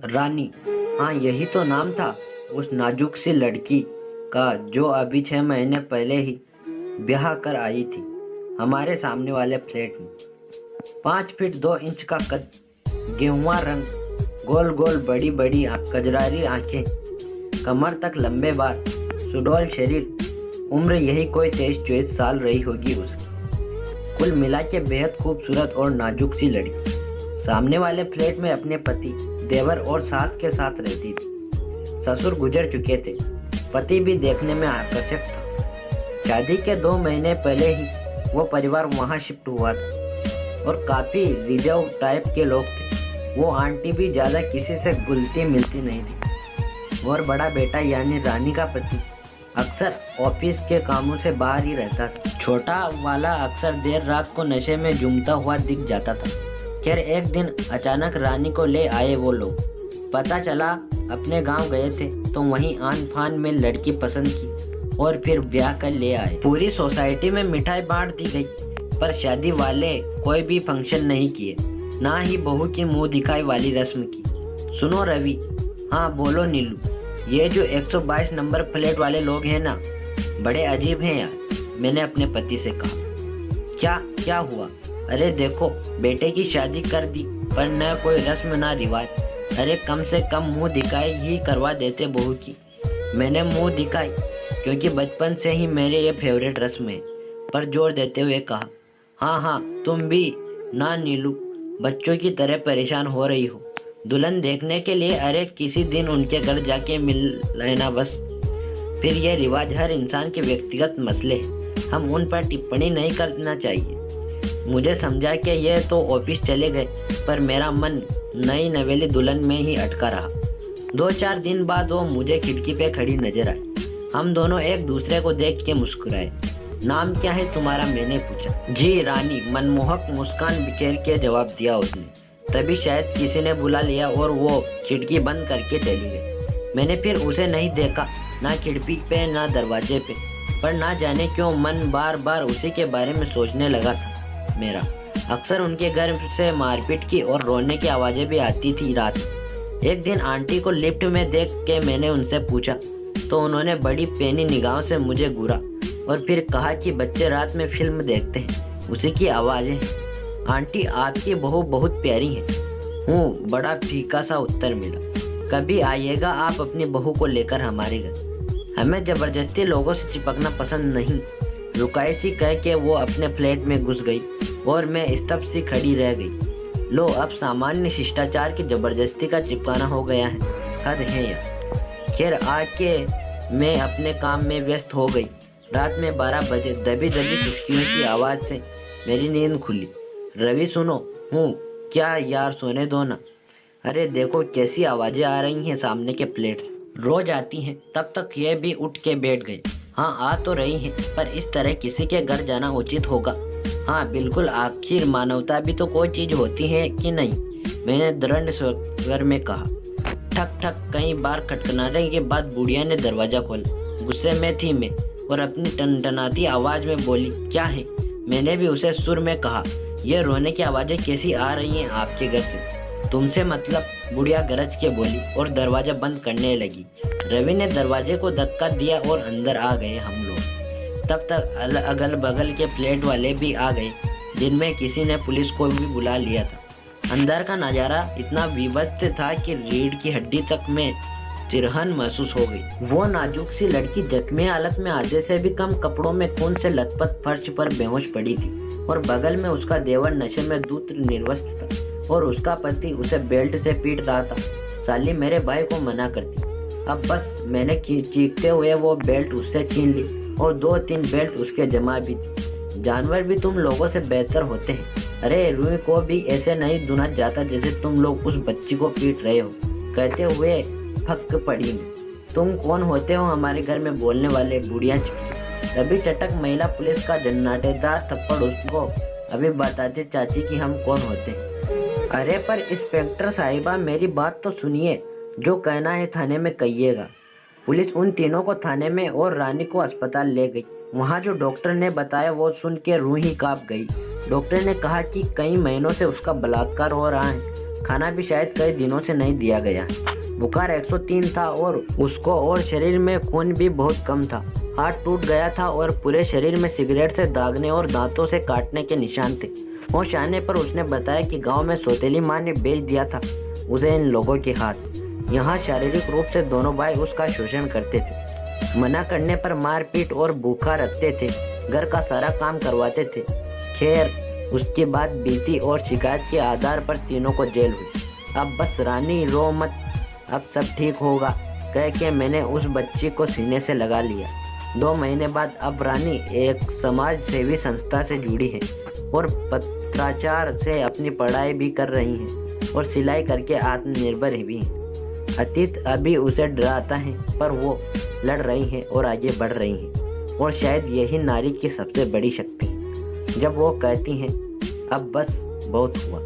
रानी, हाँ यही तो नाम था उस नाजुक सी लड़की का जो अभी 6 महीने पहले ही ब्याह कर आई थी हमारे सामने वाले फ्लैट में। 5 फीट 2 इंच का कद, गेहुआ रंग, गोल गोल बड़ी बड़ी कजरारी आंखें, कमर तक लंबे बाल, सुडौल शरीर। उम्र यही कोई 23-24 साल रही होगी उसकी। कुल मिला के बेहद खूबसूरत और नाजुक सी लड़की सामने वाले फ्लैट में अपने पति, देवर और सास के साथ रहती थी। ससुर गुजर चुके थे, पति भी देखने में आकर्षक था। शादी के 2 महीने पहले ही वो परिवार वहाँ शिफ्ट हुआ था और काफ़ी रिजर्व टाइप के लोग थे। वो आंटी भी ज़्यादा किसी से घुलती मिलती नहीं थी और बड़ा बेटा यानी रानी का पति अक्सर ऑफिस के कामों से बाहर ही रहता था। छोटा वाला अक्सर देर रात को नशे में झूमता हुआ दिख जाता था। खैर एक दिन अचानक रानी को ले आए वो लोग। पता चला अपने गांव गए थे तो वहीं आन फान में लड़की पसंद की और फिर ब्याह कर ले आए। पूरी सोसाइटी में मिठाई बांट दी गई पर शादी वाले कोई भी फंक्शन नहीं किए, ना ही बहू की मुंह दिखाई वाली रस्म की। सुनो रवि। हाँ बोलो नीलू। ये जो 122 नंबर फ्लैट वाले लोग हैं ना, बड़े अजीब हैं यार, मैंने अपने पति से कहा। क्या क्या हुआ? अरे देखो, बेटे की शादी कर दी पर न कोई रस्म ना रिवाज। अरे कम से कम मुंह दिखाई ही करवा देते बहू की। मैंने मुंह दिखाई क्योंकि बचपन से ही मेरे ये फेवरेट रस्म है, पर जोर देते हुए कहा। हाँ हाँ तुम भी ना नीलू, बच्चों की तरह परेशान हो रही हो दुल्हन देखने के लिए। अरे किसी दिन उनके घर जाके मिल लेना बस। फिर ये रिवाज हर इंसान के व्यक्तिगत मसले हैं, हम उन पर टिप्पणी नहीं करना चाहिए। मुझे समझा कि ये तो ऑफिस चले गए पर मेरा मन नई नवेली दुल्हन में ही अटका रहा। 2-4 दिन बाद वो मुझे खिड़की पे खड़ी नजर आई। हम दोनों एक दूसरे को देख के मुस्कुराए। नाम क्या है तुम्हारा? मैंने पूछा। जी रानी, मनमोहक मुस्कान बिखेर के जवाब दिया उसने। तभी शायद किसी ने बुला लिया और वो खिड़की बंद करके चली गई। मैंने फिर उसे नहीं देखा, ना खिड़की पे ना दरवाजे पे, पर ना जाने क्यों मन बार बार उसी के बारे में सोचने लगा था मेरा। अक्सर उनके घर से मारपीट की और रोने की आवाज़ें भी आती थी रात। एक दिन आंटी को लिफ्ट में देख के मैंने उनसे पूछा तो उन्होंने बड़ी पैनी निगाहों से मुझे घूरा और फिर कहा कि बच्चे रात में फिल्म देखते हैं, उसी की आवाज़ें। आंटी आपकी बहू बहुत प्यारी है। हूँ, बड़ा फीका सा उत्तर मिला। कभी आइएगा आप अपनी बहू को लेकर हमारे घर। हमें ज़बरदस्ती लोगों से चिपकना पसंद नहीं। रुकाई सी कह के वो अपने फ्लैट में घुस गई और मैं स्तब्ध सी खड़ी रह गई। लो, अब सामान्य शिष्टाचार की ज़बरदस्ती का चिपकाना हो गया है, हद है यार। खैर आके मैं अपने काम में व्यस्त हो गई। रात में 12 बजे दबी दबी सिसकियों की आवाज़ से मेरी नींद खुली। रवि सुनो। हूँ, क्या यार सोने दो ना। अरे देखो कैसी आवाज़ें आ रही हैं सामने के प्लेट से। रोज आती हैं। तब तक ये भी उठ के बैठ गए। हाँ आ तो रही हैं, पर इस तरह किसी के घर जाना उचित होगा। हाँ बिल्कुल, आखिर मानवता भी तो कोई चीज़ होती है कि नहीं, मैंने दृढ़ स्वर में कहा। ठक ठक कई बार खटखनाने के बाद बुढ़िया ने दरवाज़ा खोला। गुस्से में थी मैं और अपनी टनटनाती आवाज़ में बोली, क्या है? मैंने भी उसे सुर में कहा। ये रोने की आवाज़ें कैसी आ रही हैं आपके घर से? तुमसे मतलब, बुढ़िया गरज के बोली और दरवाज़ा बंद करने लगी। रवि ने दरवाजे को धक्का दिया और अंदर आ गए हम लोग। तब तक अगल बगल के फ्लैट वाले भी आ गए, जिनमें किसी ने पुलिस को भी बुला लिया था। अंदर का नज़ारा इतना विभत्स था कि रीढ़ की हड्डी तक में चिरहन महसूस हो गई। वो नाजुक सी लड़की जख्मी हालत में आधे से भी कम कपड़ों में खून से लथपथ फर्श पर बेहोश पड़ी थी और बगल में उसका देवर नशे में धुत निर्वस्त था और उसका पति उसे बेल्ट से पीट रहा था। साली मेरे भाई को मना करती। अब बस मैंने चीखते हुए वो बेल्ट उससे छीन ली और 2-3 बेल्ट उसके जमा भी थी। जानवर भी तुम लोगों से बेहतर होते हैं। अरे रूही को भी ऐसे नहीं दुना जाता जैसे तुम लोग उस बच्ची को पीट रहे हो। कहते हुए फक पड़ी मैं। तुम कौन होते हो हमारे घर में बोलने वाले? बुढ़िया चिपकी। तभी चटक महिला पुलिस का जन्नाटेदार थप्पड़ उसको अभी बताते चाची कि हम कौन होते हैं। अरे पर इंस्पेक्टर साहिबा मेरी बात तो सुनिए, जो कहना है थाने में कहिएगा। पुलिस उन तीनों को थाने में और रानी को अस्पताल ले गई। वहाँ जो डॉक्टर ने बताया वो सुन के रूह ही कांप गई। डॉक्टर ने कहा कि कई महीनों से उसका बलात्कार हो रहा है खाना भी शायद कई दिनों से नहीं दिया गया। बुखार 103 था और उसको और शरीर में खून भी बहुत कम था। हाथ टूट गया था और पूरे शरीर में सिगरेट से दागने और दांतों से काटने के निशान थे। होश आने पर उसने बताया कि गांव में सौतेली माँ ने बेच दिया था उसे इन लोगों के हाथ। यहाँ शारीरिक रूप से दोनों भाई उसका शोषण करते थे। मना करने पर मारपीट और भूखा रखते थे, घर का सारा काम करवाते थे। खैर उसके बाद बीती और शिकायत के आधार पर तीनों को जेल हुई। अब बस रानी रो मत, अब सब ठीक होगा कह के मैंने उस बच्ची को सीने से लगा लिया। 2 महीने बाद अब रानी एक समाज सेवी संस्था से जुड़ी है और पत्राचार से अपनी पढ़ाई भी कर रही हैं और सिलाई करके आत्मनिर्भर भी हैं। अतीत अभी उसे डराता है पर वो लड़ रही है और आगे बढ़ रही है और शायद यही नारी की सबसे बड़ी शक्ति है जब वो कहती हैं अब बस बहुत हुआ।